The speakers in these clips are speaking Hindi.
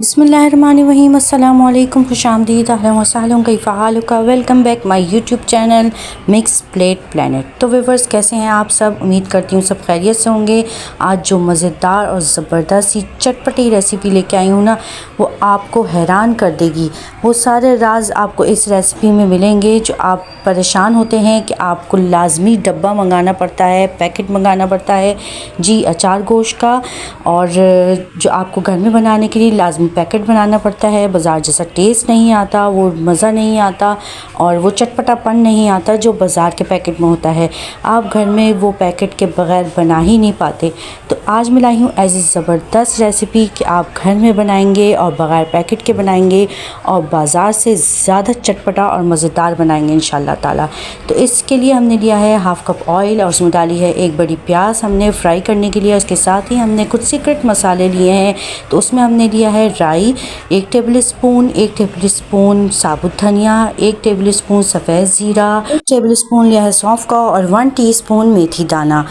बिस्मिल्लाहिर्रहमानिर्रहीम अस्सलाम वालेकुम खुशामदीद अहलन व सहलन कैफ़ा हालुका। Welcome back my YouTube channel mix plate planet. तो व्यूअर्स, कैसे हैं आप सब? उम्मीद करती हूँ सब खैरियत से होंगे। आज जो मज़ेदार और ज़बरदस्त सी चटपटी रेसिपी लेके आई हूँ ना, वो आपको हैरान कर देगी। वो सारे राज आपको इस रेसिपी में मिलेंगे। जो आप परेशान होते हैं कि आपको लाजमी डब्बा मंगाना पड़ता है, पैकेट मंगाना पड़ता है जी अचार गोश्त का, और जो आपको घर में बनाने के लिए लाजमी पैकेट बनाना पड़ता है। बाज़ार जैसा टेस्ट नहीं आता, वो मज़ा नहीं आता और वो चटपटापन नहीं आता जो बाज़ार के पैकेट में होता है। आप घर में वो पैकेट के बग़ैर बना ही नहीं पाते। तो आज मैं लाई हूँ ऐसी ज़बरदस्त रेसिपी कि आप घर में बनाएंगे और बग़ैर पैकेट के बनाएंगे और बाज़ार से ज़्यादा चटपटा और मज़ेदार बनाएंगे इंशाल्लाह ताला। तो इसके लिए हमने लिया है हाफ़ कप ऑयल और उसमें डाली है एक बड़ी प्याज हमने फ्राई करने के लिए। उसके साथ ही हमने कुछ सीक्रेट मसाले लिए हैं। तो उसमें हमने लिया है राई 1 टेबलस्पून साबुत धनिया, 1 टेबलस्पून सफ़ेद ज़ीरा, 1 टेबलस्पून लिया है सौंफ का और 1 टीस्पून मेथी दाना।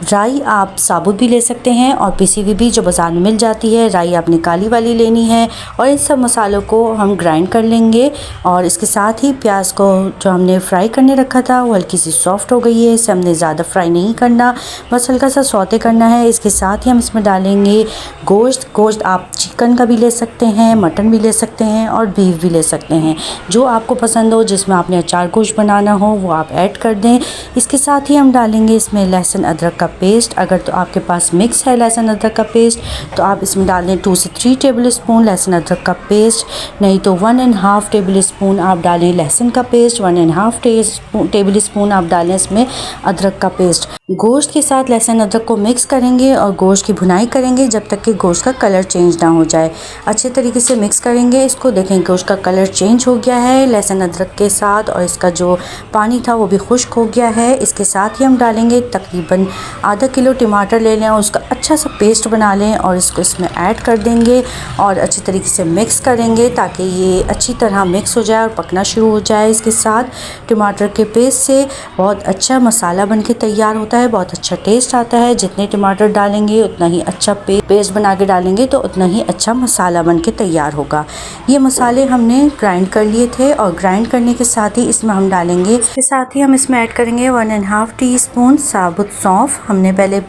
राई आप साबुत भी ले सकते हैं और पिसी हुई भी जो बाज़ार में मिल जाती है। राई आपने काली वाली लेनी है और इन सब मसालों को हम ग्राइंड कर लेंगे। और इसके साथ ही प्याज को जो हमने फ्राई करने रखा था वो हल्की सी सॉफ्ट हो गई है। इसे हमने ज़्यादा फ्राई नहीं करना, बस हल्का सा सौते करना है। इसके साथ ही हम इसमें डालेंगे गोश्त आप चिकन का भी ले सकते हैं, मटन भी ले सकते हैं और बीफ भी ले सकते हैं, जो आपको पसंद हो, जिसमें आपने अचार गोश्त बनाना हो वो आप ऐड कर दें। इसके साथ ही हम डालेंगे इसमें लहसुन अदरक का पेस्ट। अगर तो आपके पास मिक्स है लहसुन अदरक का पेस्ट तो आप इसमें डाल दें 2 से 3 टेबलस्पून लहसुन अदरक का पेस्ट, नहीं तो 1.5 टेबलस्पून आप डालें लहसुन का पेस्ट, 1.5 टेबलस्पून आप डालें इसमें अदरक का पेस्ट। गोश्त के साथ लहसुन अदरक को मिक्स करेंगे और गोश्त की भुनाई करेंगे जब तक कि गोश्त का कलर चेंज ना हो जाए। अच्छे तरीके से मिक्स करेंगे इसको। देखें गोश्त का कलर चेंज हो गया है लहसुन अदरक के साथ और इसका जो पानी था वो भी खुश्क हो गया है। इसके साथ ही हम डालेंगे तकरीबन आधा किलो टमाटर ले लें और उसका अच्छा सा पेस्ट बना लें और इसको इसमें ऐड कर देंगे और अच्छे तरीके से मिक्स करेंगे ताकि ये अच्छी तरह मिक्स हो जाए और पकना शुरू हो जाए। इसके साथ टमाटर के पेस्ट से बहुत अच्छा मसाला बन के तैयार होता है, बहुत अच्छा टेस्ट आता है। जितने टमाटर डालेंगे उतना ही अच्छा पेस्ट बना के डालेंगे तो उतना ही अच्छा मसाला बन के तैयार होगा। ये मसाले हमने ग्राइंड कर लिए थे और ग्राइंड करने के साथ ही इसमें हम डालेंगे, इसके साथ ही हम इसमें ऐड करेंगे 1.5 टीस्पून साबुत सौंफ। हमने पहले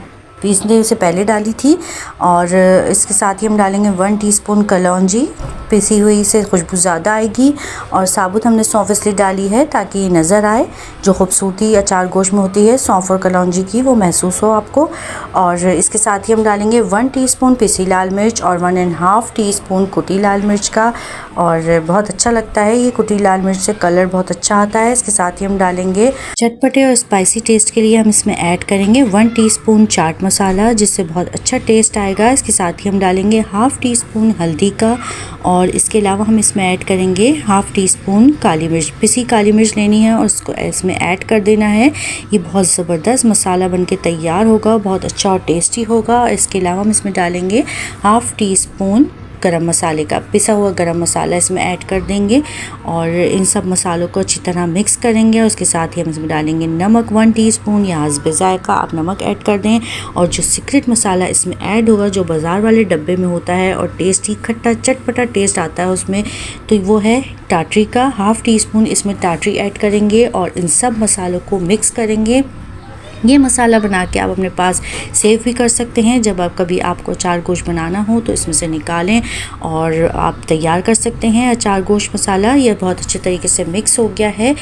पीसने से पहले डाली थी। और इसके साथ ही हम डालेंगे 1 टीस्पून कलौंजी, पिसी हुई से खुशबू ज़्यादा आएगी। और साबुत हमने सौंफ इसलिए डाली है ताकि ये नज़र आए, जो खूबसूरती अचार गोश्त में होती है सौंफ और कलौंजी की वो महसूस हो आपको। और इसके साथ ही हम डालेंगे 1 टीस्पून पिसी लाल मिर्च और 1.5 टीस्पून कुटी लाल मिर्च का। और बहुत अच्छा लगता है ये कुटी लाल मिर्च से, कलर बहुत अच्छा आता है। इसके साथ ही हम डालेंगे चटपटे और स्पाइसी टेस्ट के लिए हम इसमें ऐड करेंगे 1 टीस्पून चाट मसाला, जिससे बहुत अच्छा टेस्ट आएगा। इसके साथ ही हम डालेंगे हाफ़ टीस्पून हल्दी का और इसके अलावा हम इसमें ऐड करेंगे हाफ़ टीस्पून काली मिर्च। पिसी काली मिर्च लेनी है और उसको इसमें ऐड कर देना है। ये बहुत ज़बरदस्त मसाला बनके तैयार होगा, बहुत अच्छा और टेस्टी होगा। इसके अलावा हम इसमें डालेंगे हाफ़ टीस्पून गरम मसाले का, पिसा हुआ गरम मसाला इसमें ऐड कर देंगे और इन सब मसालों को अच्छी तरह मिक्स करेंगे। और उसके साथ ही हम इसमें डालेंगे नमक 1 टीस्पून या हस्बे ज़ायक़ा आप नमक ऐड कर दें। और जो सीक्रेट मसाला इसमें ऐड होगा जो बाज़ार वाले डब्बे में होता है और टेस्टी खट्टा चटपटा टेस्ट आता है उसमें, तो वो है टाटरी का। हाफ़ टीस्पून इसमें टाटरी ऐड करेंगे और इन सब मसालों को मिक्स करेंगे। ये मसाला बना के आप अपने पास सेव भी कर सकते हैं। जब आप कभी आपको अचार गोश्त बनाना हो तो इसमें से निकालें और आप तैयार कर सकते हैं अचार गोश्त मसाला। ये बहुत अच्छे तरीके से मिक्स हो गया है।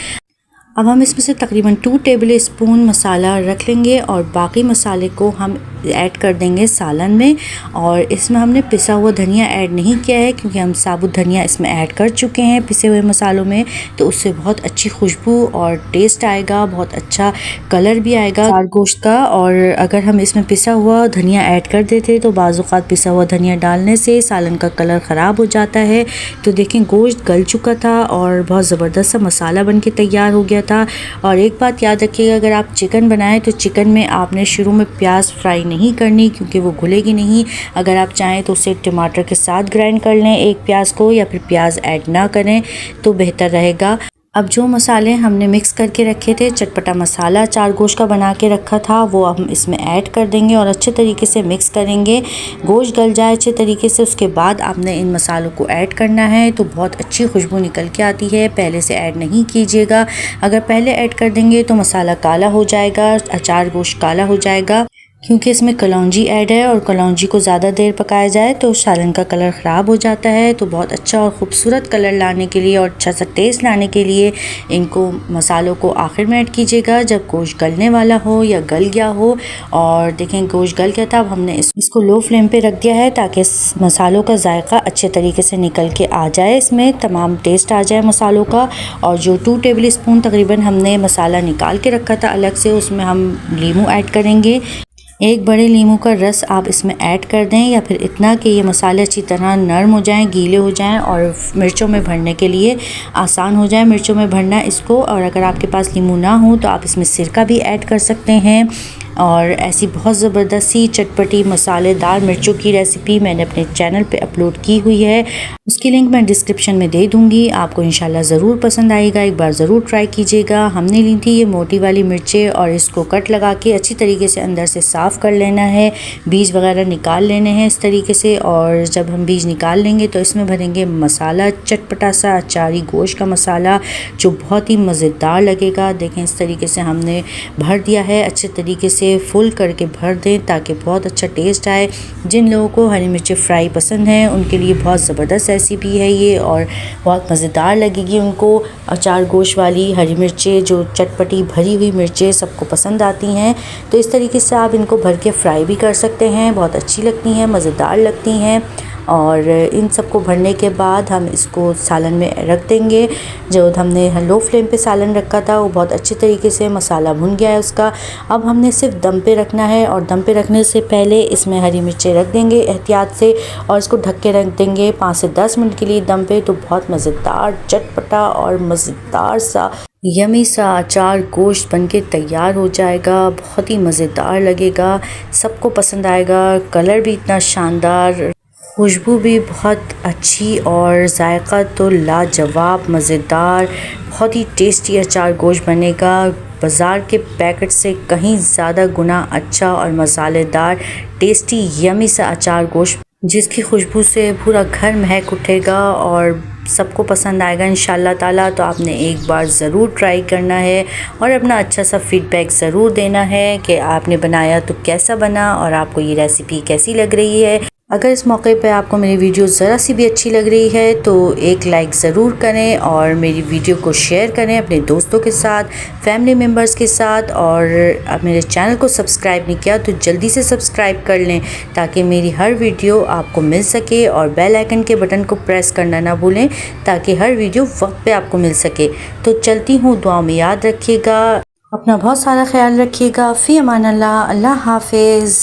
अब हम इसमें से तकरीबन 2 टेबलस्पून मसाला रख लेंगे और बाकी मसाले को हम ऐड कर देंगे सालन में। और इसमें हमने पिसा हुआ धनिया ऐड नहीं किया है क्योंकि हम साबुत धनिया इसमें ऐड कर चुके हैं पिसे हुए मसालों में, तो उससे बहुत अच्छी खुशबू और टेस्ट आएगा, बहुत अच्छा कलर भी आएगा अचार गोश्त का। और अगर हम इसमें पिसा हुआ धनिया ऐड कर देते तो बाज़ औक़ात पिसा हुआ धनिया डालने से सालन का कलर ख़राब हो जाता है। तो देखें गोश्त गल चुका था और बहुत ज़बरदस्त सा मसाला बन के तैयार हो गया था। और एक बात याद रखिएगा, अगर आप चिकन बनाएं तो चिकन में आपने शुरू में प्याज फ्राई नहीं करनी क्योंकि वो घुलेगी नहीं। अगर आप चाहें तो उसे टमाटर के साथ ग्राइंड कर लें एक प्याज को, या फिर प्याज ऐड ना करें तो बेहतर रहेगा। अब जो मसाले हमने मिक्स करके रखे थे, चटपटा मसाला चार गोश्त का बना के रखा था, वो हम इसमें ऐड कर देंगे और अच्छे तरीके से मिक्स करेंगे। गोश्त गल जाए अच्छे तरीके से, उसके बाद आपने इन मसालों को ऐड करना है तो बहुत अच्छी खुशबू निकल के आती है। पहले से ऐड नहीं कीजिएगा, अगर पहले ऐड कर देंगे तो मसाला काला हो जाएगा, अचार गोश्त काला हो जाएगा, क्योंकि इसमें कलौंजी ऐड है और कलौंजी को ज़्यादा देर पकाया जाए तो सालन का कलर ख़राब हो जाता है। तो बहुत अच्छा और ख़ूबसूरत कलर लाने के लिए और अच्छा सा टेस्ट लाने के लिए इनको मसालों को आखिर में ऐड कीजिएगा, जब गोश्त गलने वाला हो या गल गया हो। और देखें गोश्त गल गया था, अब हमने इसको लो फ्लेम पे रख दिया है ताकि मसालों का जायका अच्छे तरीके से निकल के आ जाए, इसमें तमाम टेस्ट आ जाए मसालों का। और जो 2 टेबल स्पून तकरीबन हमने मसाला निकाल के रखा था अलग से, उसमें हम लीमू ऐड करेंगे। एक बड़े नींबू का रस आप इसमें ऐड कर दें, या फिर इतना कि ये मसाले अच्छी तरह नरम हो जाएं, गीले हो जाएं और मिर्चों में भरने के लिए आसान हो जाए मिर्चों में भरना इसको। और अगर आपके पास नींबू ना हो तो आप इसमें सिरका भी ऐड कर सकते हैं। और ऐसी बहुत ज़बरदस्त सी चटपटी मसालेदार मिर्चों की रेसिपी मैंने अपने चैनल पे अपलोड की हुई है, उसकी लिंक मैं डिस्क्रिप्शन में दे दूँगी। आपको इंशाल्लाह ज़रूर पसंद आएगा, एक बार ज़रूर ट्राई कीजिएगा। हमने ली थी ये मोटी वाली मिर्चें और इसको कट लगा के अच्छी तरीके से अंदर से साफ़ कर लेना है, बीज वगैरह निकाल लेने हैं इस तरीके से। और जब हम बीज निकाल लेंगे तो इसमें भरेंगे मसाला, चटपटा सा अचारी गोश्त का मसाला जो बहुत ही मज़ेदार लगेगा। देखें इस तरीके से हमने भर दिया है, अच्छे तरीके से फुल करके भर दें ताकि बहुत अच्छा टेस्ट आए। जिन लोगों को हरी मिर्चें फ्राई पसंद हैं उनके लिए बहुत ज़बरदस्त रेसिपी है ये और बहुत मज़ेदार लगेगी उनको। अचार गोश्त वाली हरी मिर्चें जो चटपटी भरी हुई मिर्चें सबको पसंद आती हैं, तो इस तरीके से आप इनको भर के फ्राई भी कर सकते हैं, बहुत अच्छी लगती हैं, मज़ेदार लगती हैं। और इन सबको भरने के बाद हम इसको सालन में रख देंगे। जो हमने लो फ्लेम पे सालन रखा था वो बहुत अच्छे तरीके से मसाला भुन गया है उसका। अब हमने सिर्फ दम पे रखना है और दम पे रखने से पहले इसमें हरी मिर्चें रख देंगे एहतियात से और इसको ढक के रख देंगे 5 से 10 मिनट के लिए दम पे। तो बहुत मज़ेदार चटपटा और मज़ेदार सा यमी सा अचार गोश्त बनके तैयार हो जाएगा, बहुत ही मज़ेदार लगेगा, सबको पसंद आएगा। कलर भी इतना शानदार, खुशबू भी बहुत अच्छी और जायका तो लाजवाब मज़ेदार, बहुत ही टेस्टी अचार गोश्त बनेगा। बाज़ार के पैकेट से कहीं ज़्यादा गुना अच्छा और मसालेदार टेस्टी यमी सा अचार गोश्त जिसकी खुशबू से पूरा घर महक उठेगा और सबको पसंद आएगा इंशाल्लाह ताला। तो आपने एक बार ज़रूर ट्राई करना है और अपना अच्छा सा फीडबैक ज़रूर देना है कि आपने बनाया तो कैसा बना और आपको ये रेसिपी कैसी लग रही है। अगर इस मौके पे आपको मेरी वीडियो ज़रा सी भी अच्छी लग रही है तो एक लाइक ज़रूर करें और मेरी वीडियो को शेयर करें अपने दोस्तों के साथ, फैमिली मेम्बर्स के साथ। और अब मेरे चैनल को सब्सक्राइब नहीं किया तो जल्दी से सब्सक्राइब कर लें ताकि मेरी हर वीडियो आपको मिल सके। और बेल आइकन के बटन को प्रेस करना ना भूलें ताकि हर वीडियो वक्त पे आपको मिल सके। तो चलती हूँ, दुआ में याद रखिएगा, अपना बहुत सारा ख्याल रखिएगा। फ़ी अमान अल्लाह, अल्लाह हाफिज़।